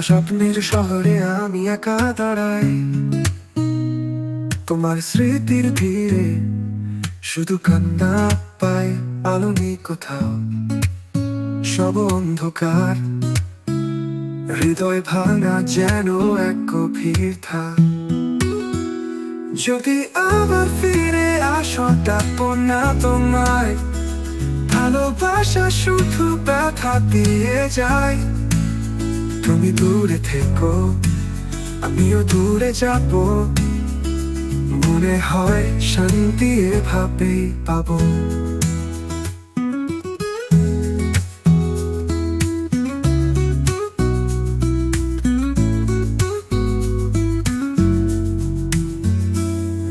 ভাঙা স্বপ্নের শহরে আমি একা দাঁড়াই, তোমার স্মৃতির ভিড়ে শুধু কান্না পাই। আলো নেই কোথাও, সব অন্ধকার, হৃদয় ভাঙা যেন এক গভীর থাক। যদি আবার ফিরে আসো ডাকবো না তোমায়, ভালোবাসা শুধু ব্যথা দিয়ে যায়। তুমি দূরে থেকো, আমিও দূরে যাব, মনে হয় শান্তি এভাবেই পাবো।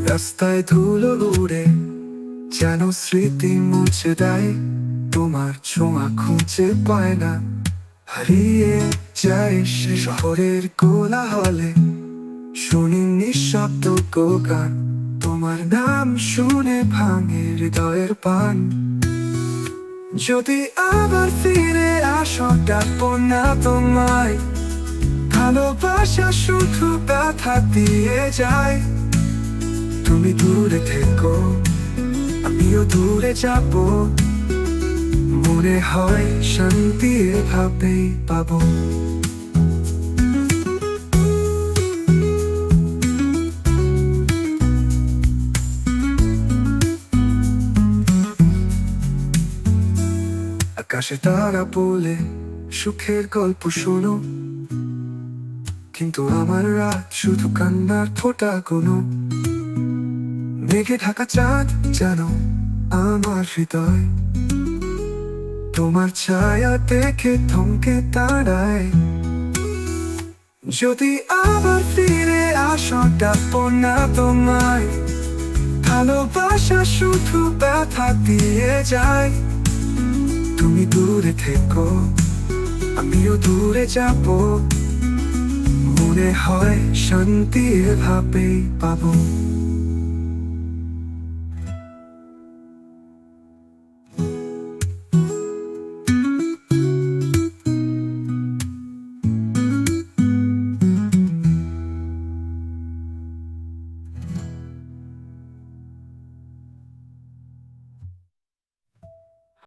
রাস্তায় ধুলো উড়ে যেন স্মৃতি মুছে দেয়, তোমার ছোঁয়া খুঁজে পায় না, হারিয়ে যায় সে শহরের কোলাহলে। শুনি নিঃশব্দ গান, তোমার নাম শুনে ভাঙে হৃদয়ের পান। যদি আবার ফিরে আসো ডাকবো না তোমায়, ভালোবাসা শুধু ব্যথা দিয়ে যায়। তুমি দূরে থেকো, আমিও দূরে যাব, মনে হয় শান্তি এভাবেই পাবো। আকাশে তারা বলে সুখের গল্প শোনো, কিন্তু আমার রাত শুধু কান্নার ফোঁটা কোনো। মেঘে ঢাকা চাঁদ যেন আমার হৃদয়, তোমার ছায়া দেখে থমকে দাঁড়ায়। যদি আবার ফিরে আসো ডাকবো না তোমায়, ভালোবাসা শুধু ব্যথা দিয়ে যায়। তুমি দূরে থেকো, আমিও দূরে যাব, মনে হয় শান্তি এভাবেই পাবো।